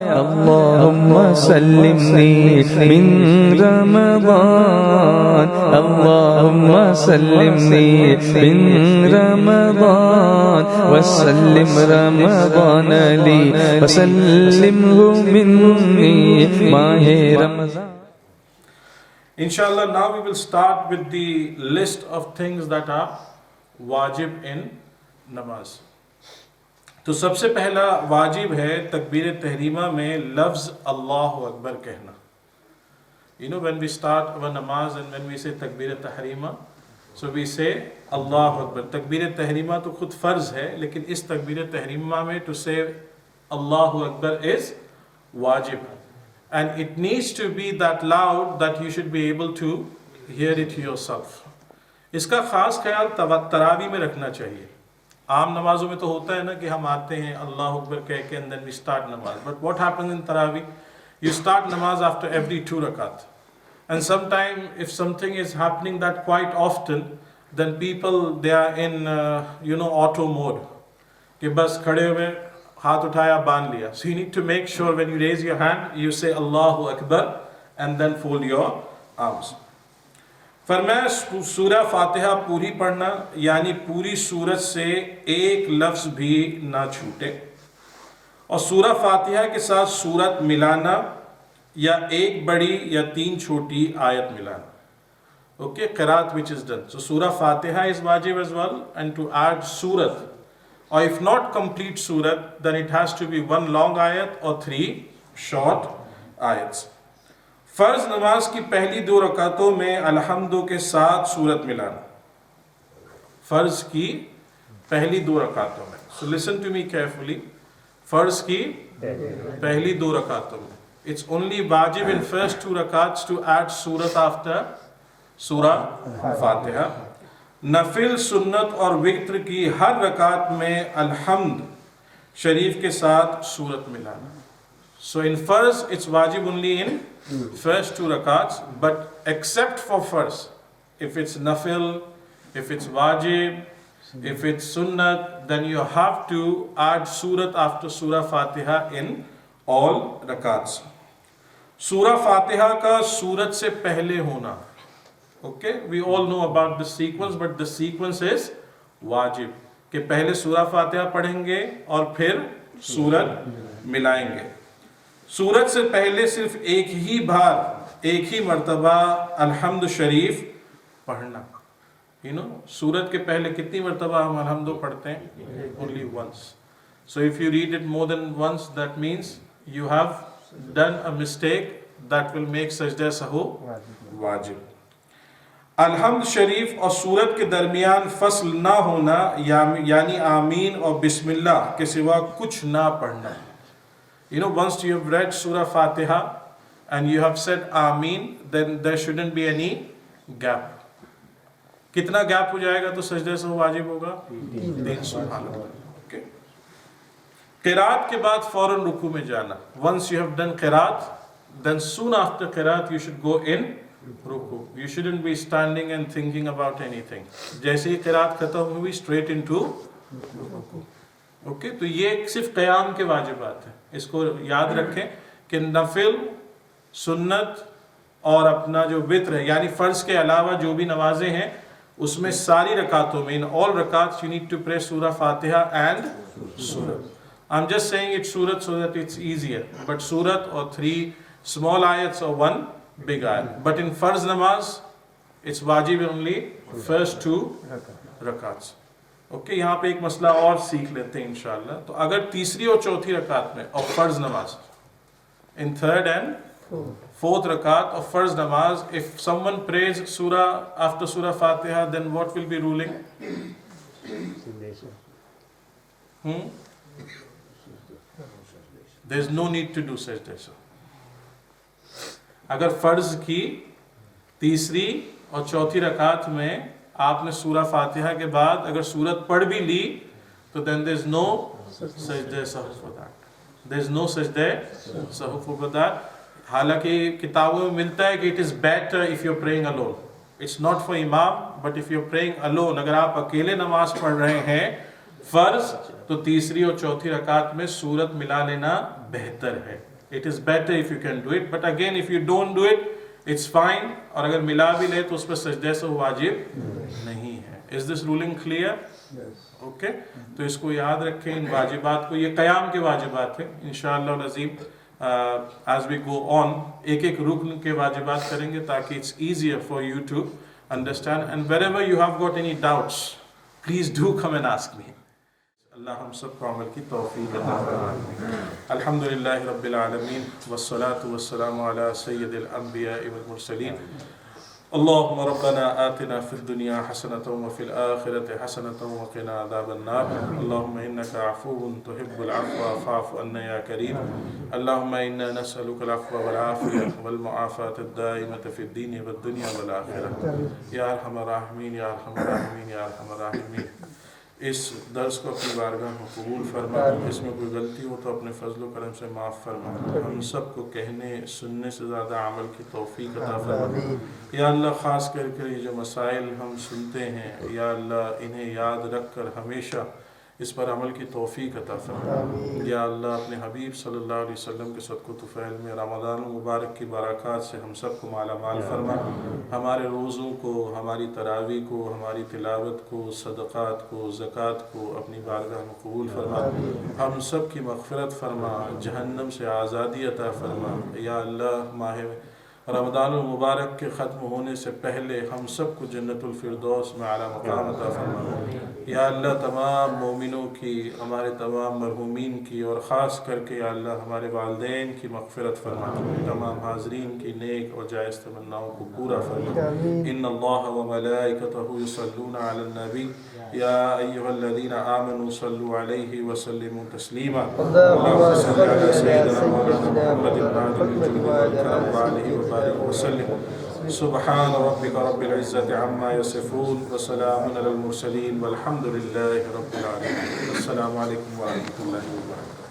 اللهم سلمني من رمضان اللهم سلمني من رمضان وسلم رمضان لي وسلمه مني ماہ رمضان. Inshallah, now we will start with the list of things that are wajib in namaz. तो सबसे पहला वाजिब है तकबीर तहरीमा में लफ्ज़ अल्लाहु अकबर कहना. You know, when we start our namaz and when we say तकबीर तहरीमा, so we say अल्लाहु अकबर. तकबीर तहरीमा तो खुद फ़र्ज़ है, लेकिन इस तकबीर तहरीमा में to say अल्लाहु अकबर is वाजिब. And it needs to be that loud that you should be able to hear it yourself. इसका ख़ास ख्याल तरावी में रखना चाहिए. आम नमाजों में तो होता है ना कि हम आते हैं अल्लाह अकबर कह के and then we start namaz. But what happens in Taraweeh? You start namaz after every 2 rakat. And sometimes if something is happening that quite often, then people they are in auto mode. कि बस खड़े हुए हाथ उठाया बांध लिया. So you need to make sure when you raise your hand, you say Allahu Akbar and then fold your arms. फरमाया सूरह फातिहा पूरी पढ़ना, यानी पूरी सूरत से एक लफ्ज़ भी ना छूटे, और सूरह फातिहा के साथ सूरत मिलाना या एक बड़ी या 3 छोटी आयत मिलाना. ओके, क़िराअत which is done. So सूरह फातिहा is wajib as well, and to add Surat, or if not complete Surat, then it has to be 1 long ayat or 3 short ayats. फ़र्ज़ नमाज की पहली 2 रकातों में अलहम्दु के साथ सूरत मिलाना. फ़र्ज़ की पहली 2 रकातों में, so listen to me carefully. फ़र्ज़ की पहली 2 रकातों में इट्स ओनली वाजिब इन फर्स्ट 2 रकात्स टू ऐड सूरत आफ्टर सूरह फातिहा. नफिल, सुन्नत और वित्र की हर रकात में अलहम्द शरीफ के साथ सूरत मिलाना. So in Farz, it's wajib only in first 2 rakats, but except for Farz, if it's nafil, if it's wajib, if it's sunnat, then you have to add surat after surah Fatiha in all rakats. Surah Fatiha ka surat se pehle hona. Okay, we all know about the sequence, but the sequence is wajib. कि पहले surah Fatiha पढ़ेंगे और फिर सूरत मिलाएंगे. सूरत से पहले सिर्फ एक ही बार, एक ही मर्तबा अल्हम्द शरीफ पढ़ना. सूरत के पहले कितनी मर्तबा हम अल्हम्द पढ़ते हैं? Only once. So if you read it more than once, that means you have done a mistake that will make sajda sahu वाजिब. अल्हम्द शरीफ और सूरत के दरमियान फसल ना होना, यानी आमीन और बिस्मिल्लाह के सिवा कुछ ना पढ़ना. Once you have read Surah Fatiha and you have said Ameen, then there shouldn't be any gap. कितना गैप हो जाएगा तो सजदे से वाजिब होगा? 3 सुभान. Okay. क़िराअत के बाद फौरन रुकू में जाना. Once you have done क़िराअत, then soon after क़िराअत you should go in रुकू. You shouldn't be standing and thinking about anything. जैसे ही क़िराअत खत्म हुई, straight into रुकू. ओके, तो ये सिर्फ क़याम के वाजिबात है. इसको याद रखें कि नफिल, सुन्नत और अपना जो वित्र है, यानी फ़र्ज़ के अलावा जो भी नमाजें हैं, उसमें सारी रकातों में, इन ऑल रकात यू नीड टू प्रे सूरह फातिहा एंड सूरत. I am just saying it सूरत so that it's easier, but सूरत और 3 स्मॉल आयत्स और 1 बिग आयत. बट इन फ़र्ज़ नमाज इट्स वाजिब ओनली फर्स्ट 2 रकात्स. ओके, यहाँ पे एक मसला और सीख लेते हैं इंशाल्लाह. तो अगर तीसरी और चौथी रकात में और फ़र्ज़ नमाज, इन 3rd and 4th रकात और फ़र्ज़ नमाज, इफ समवन प्रेज सूरह आफ्टर सूरह फातिहा, then what will be ruling? There is no need to do सजदा. अगर फ़र्ज़ की तीसरी और चौथी रकात में आपने सूरह फातिहा के बाद अगर सूरत पढ़ भी ली, तो देन देयर इज नो सजदे सहू for that. There is no सजदे सहू फॉर दैट. हालांकि किताबों में मिलता है कि it is better if you are praying alone. It's not for इमाम, but if you are praying alone, अगर आप अकेले नमाज पढ़ रहे हैं फर्ज तो तीसरी और चौथी रकात में सूरत मिला लेना बेहतर है। It is better if you can do it, but again if you don't do it it's fine. और अगर मिला भी ले तो उस पर सजदे से वाजिब नहीं है। Is this ruling clear? Okay, तो इसको याद रखें इन वाजिबात को। ये क़याम के वाजिबात है। इंशाअल्लाह अज़ीम as we go on एक एक रुकन के वाजिबात करेंगे ताकि it's easier for you to understand, and wherever you have got any doubts please do come and ask me। अल्लाह हम सब को अमल की तौफीक अता फरमाए। अल्हम्दुलिल्लाहि रब्बिल आलमीन वस्सलातु वस्सलामु अला सय्यिदिल अंबिया वल मुरसलीन। अल्लाहुम्मा रब्बना आतिना फिद दुनिया हसनतन व फिल आखिरति हसनतन व क़िना अज़ाबन नार। अल्लाहुम्मा इन्नका अफ़ुव्वुन तुहिब्बुल अफ़्व फ़अफ़ु अन्ना या करीम। अल्लाहुम्मा इन्ना नसअलुकल अफ़्व वल आफ़िया वल मुआफ़ात अद-दाइमत फ़िद दीन वद दुनिया वल आखिरह या अरहमर राहिमीन या अरहमर राहिमीन या अरहमर राहिमीन। इस दर्स को अपनी बारगाह में कबूल फरमा। इसमें कोई गलती हो तो अपने फजल व करम से माफ़ फरमा। हम सब को कहने सुनने से ज़्यादा अमल की तौफीक अता फरमा। या अल्लाह ख़ास करके ये जो मसाइल हम सुनते हैं या अल्लाह इन्हें याद रख कर हमेशा इस पर अमल की तौफीक अता फरमा। या अल्लाह अपने हबीब सल्लल्लाहु अलैहि वसल्लम के सदक़ो तुफ़ैल में रमज़ान मुबारक की बरक़ात से हम सब को माला माल फरमा। हमारे रोज़ों को, हमारी तरावी को, हमारी तिलावत को, सदक़ात को, ज़कात को अपनी बारगाह में कबूल फरमा। हम सब की मग़फ़िरत फरमा, जहन्नम से आज़ादी अता फरमा। या अल्लाह माह रमज़ान मुबारक के ख़त्म होने से पहले हम सब को जन्नतुल फ़िरदौस में आला मक़ाम अता फरमा। या अल्लाह तमाम मोमिनों की, हमारे तमाम मरहूमीन की और ख़ास करके या अल्लाह हमारे वालिदैन की मग़फ़िरत फरमा। तमाम हाज़रीन की नेक और जायज़ तमन्नाओं को पूरा फरमा। इन्नल्लाह व मलाइकतहु युसल्लूना अलन नबी या अय्युहल्लज़ीना आमनू सल्लु अलैहि व सल्लिमू तस्लीमा। अल्लाहुम्मा सल्लि अला सय्यिदिना मुहम्मदिन नाबिय्यिल वुजूदी वल करम व आलिहि व बारिक व सल्लिम। सुब्हान रब्बिका रब्बिल इज़्ज़ति अम्मा यसिफून व सलामुन अलल मुरसलीन वल्हम्दुलिल्लाहि रब्बिल आलमीन। अस्सलामु अलैकुम व रहमतुल्लाहि व बरकातुहू।